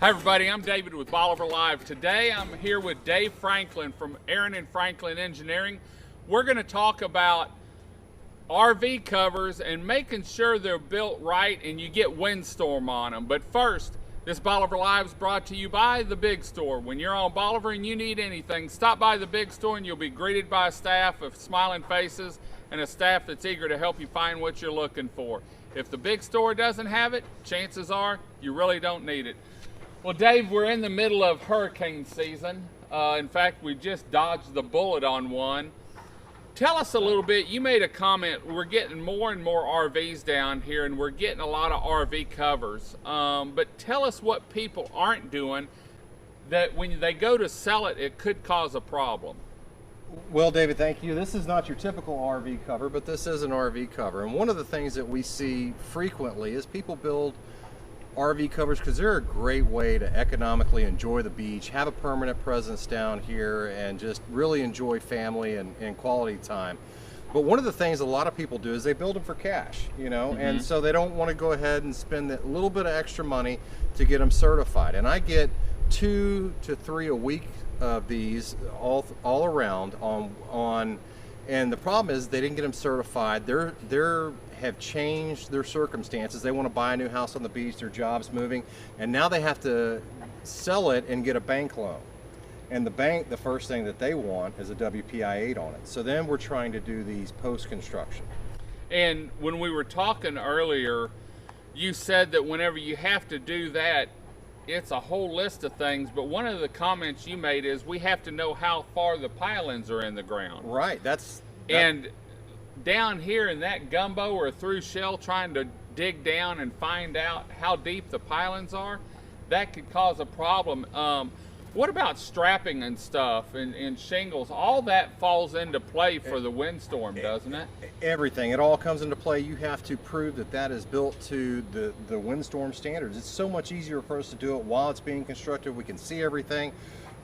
Hi everybody, I'm David with Bolivar Live. Today I'm here with Dave Franklin from Aran and Franklin Engineering. We're going to talk about RV covers and making sure they're built right and you get windstorm on them. But first, this Bolivar Live is brought to you by the Big Store. When you're on Bolivar and you need anything, stop by the Big Store and you'll be greeted by a staff of smiling faces and a staff that's eager to help you find what you're looking for. If the Big Store doesn't have it, chances are you really don't need it. Well, Dave, we're in the middle of hurricane season. In fact, we just dodged the bullet on one. Tell us a little bit. You made a comment. We're getting more and more RVs down here, and we're getting a lot of RV covers. But tell us what people aren't doing that when they go to sell it, it could cause a problem. Well, David, thank you. This is not your typical RV cover, but this is an RV cover. And one of the things that we see frequently is people build RV covers because they're a great way to economically enjoy the beach, have a permanent presence down here, and just really enjoy family and quality time. But one of the things a lot of people do is they build them for cash, you know, and so they don't want to go ahead and spend that little bit of extra money to get them certified. And I get 2 to 3 a week of these all around on and the problem is they didn't get them certified. They're have changed their circumstances. They want to buy a new house on the beach, their job's moving, and now they have to sell it and get a bank loan. And the bank, the first thing that they want is a WPI-8 on it. So then we're trying to do these post-construction. And when we were talking earlier, you said that whenever you have to do that, it's a whole list of things, but one of the comments you made is we have to know how far the pilings are in the ground. Right, and down here in that gumbo or through shell trying to dig down and find out how deep the pilings are, that could cause a problem. What about strapping and stuff and shingles? All that falls into play for the windstorm, doesn't it? Everything. It all comes into play. You have to prove that that is built to the windstorm standards. It's so much easier for us to do it while it's being constructed. We can see everything.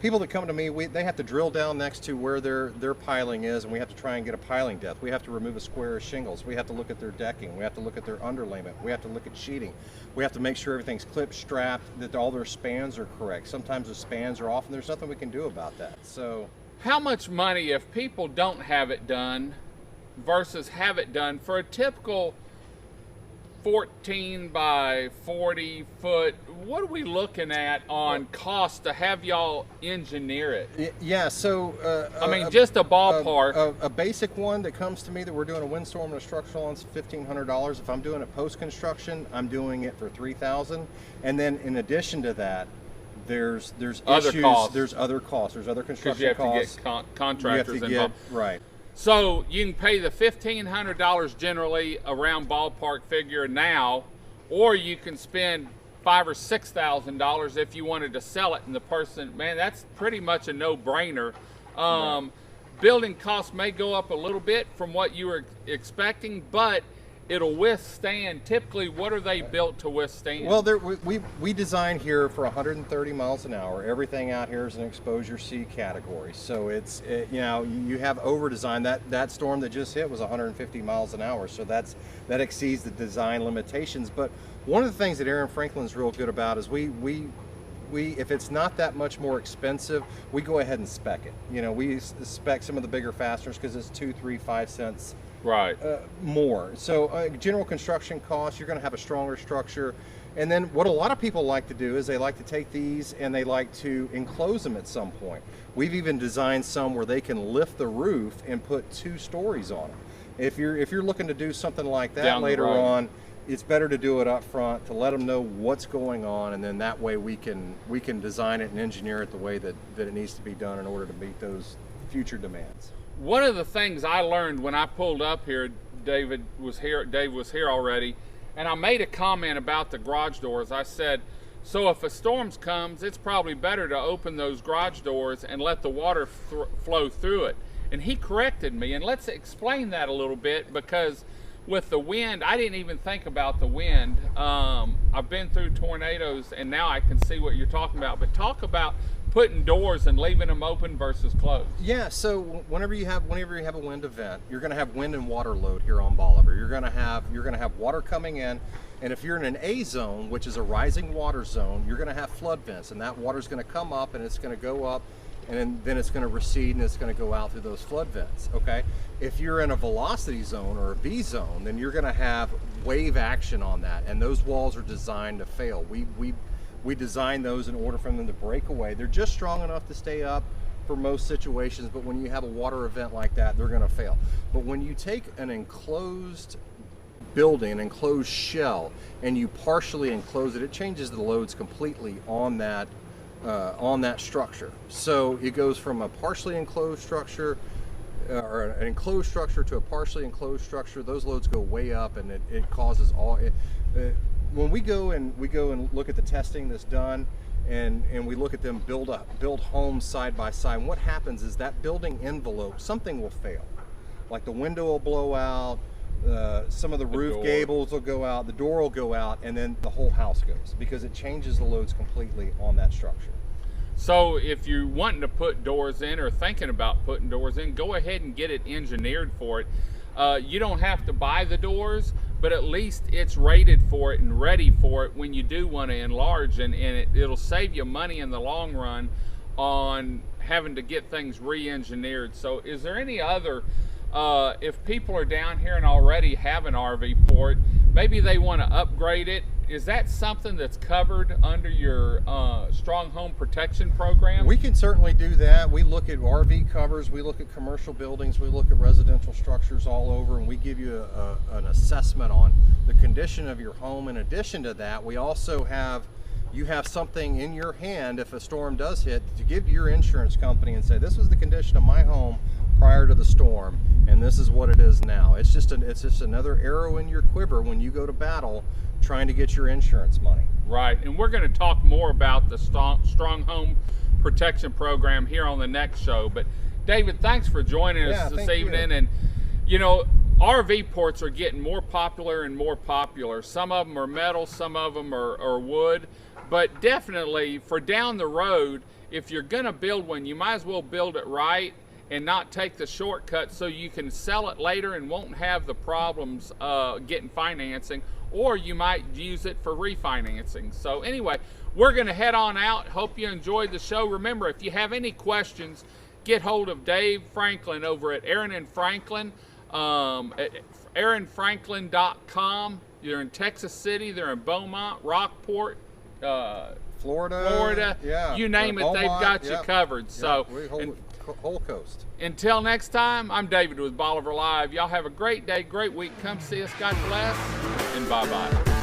People that come to me, they have to drill down next to where their piling is, and we have to try and get a piling depth. We have to remove a square of shingles. We have to look at their decking. We have to look at their underlayment. We have to look at sheeting. We have to make sure everything's clipped, strapped, that all their spans are correct. Sometimes the spans are off, and there's nothing we can do about that. So, how much money, if people don't have it done versus have it done for a typical 14 by 40 foot, what are we looking at on cost to have y'all engineer it? Yeah, so I mean, just a ballpark. A basic one that comes to me that we're doing a windstorm and a structural on is $1,500. If I'm doing it post construction, I'm doing it for $3,000. And then in addition to that, there's other issues. Costs. There's other costs. There's other construction you have costs. to get contractors involved. Right. So you can pay the $1,500 generally around ballpark figure now, or you can spend $5,000 or $6,000 if you wanted to sell it. And the person, man, that's pretty much a no-brainer. Right. Building costs may go up a little bit from what you were expecting, but it'll withstand. Typically, what are they built to withstand? Well, we design here for 130 miles an hour. Everything out here is an exposure C category. So you know, you have over design. That storm that just hit was 150 miles an hour. So that exceeds the design limitations. But one of the things that Aran Franklin's real good about is we if it's not that much more expensive, we go ahead and spec it. You know, we spec some of the bigger fasteners because it's 2, 3, 5 cents. Right. More. So general construction costs, you're going to have a stronger structure. And then what a lot of people like to do is they like to take these and they like to enclose them at some point. We've even designed some where they can lift the roof and put 2 stories on them. If you're looking to do something like that later on, it's better to do it up front to let them know what's going on, and then that way we can design it and engineer it the way that it needs to be done in order to meet those future demands. One of the things I learned when I pulled up here, Dave was here already, and I made a comment about the garage doors. I said, so if a storm comes, it's probably better to open those garage doors and let the water flow through it. And he corrected me, and let's explain that a little bit, because with the wind, I didn't even think about the wind. I've been through tornadoes, and now I can see what you're talking about. But talk about putting doors and leaving them open versus closed. Yeah, so whenever you have a wind event, you're going to have wind and water load here on Bolivar. You're going to have water coming in, And if you're in an A zone, which is a rising water zone, you're going to have flood vents, and that water's going to come up and it's going to go up, and then it's going to recede and it's going to go out through those flood vents. Okay, if you're in a velocity zone or a V zone, then you're going to have wave action on that, and those walls are designed to fail. We design those in order for them to break away. They're just strong enough to stay up for most situations, but when you have a water event like that, they're going to fail. But when you take an enclosed building, an enclosed shell, and you partially enclose it, it changes the loads completely on that structure. So it goes from a partially enclosed structure or an enclosed structure to a partially enclosed structure. Those loads go way up, and it causes all when we go and look at the testing that's done, and we look at them build homes side by side, and what happens is that building envelope, something will fail. Like the window will blow out, some of the roof gables will go out, the door will go out, and then the whole house goes, because it changes the loads completely on that structure. So if you're wanting to put doors in or thinking about putting doors in, go ahead and get it engineered for it. You don't have to buy the doors, but at least it's rated for it and ready for it when you do want to enlarge, and it'll save you money in the long run on having to get things re-engineered. So is there any other, if people are down here and already have an RV port, maybe they want to upgrade it, is that something that's covered under your strong home protection program? We can certainly do that. We look at RV covers, we look at commercial buildings, we look at residential structures all over, and we give you an assessment on the condition of your home. In addition to that, we also have, you have something in your hand if a storm does hit, to give your insurance company and say, this was the condition of my home prior to the storm, and this is what it is now. It's just another arrow in your quiver when you go to battle trying to get your insurance money. Right, and we're going to talk more about the strong home protection program here on the next show. But David, thanks for joining us this evening. And you know, RV ports are getting more popular and more popular. Some of them are metal, some of them are wood, but definitely for down the road, if you're going to build one, you might as well build it right and not take the shortcut, so you can sell it later and won't have the problems getting financing, or you might use it for refinancing. So anyway, we're going to head on out. Hope you enjoyed the show. Remember, if you have any questions, get hold of Dave Franklin over at Aran and Franklin, at aranfranklin.com. They're in Texas City, they're in Beaumont, Rockport, Florida, yeah, you name it, Beaumont, they've got you covered. So whole coast. Until next time, I'm David with Bolivar Live. Y'all have a great day, great week. Come see us. God bless, and bye-bye.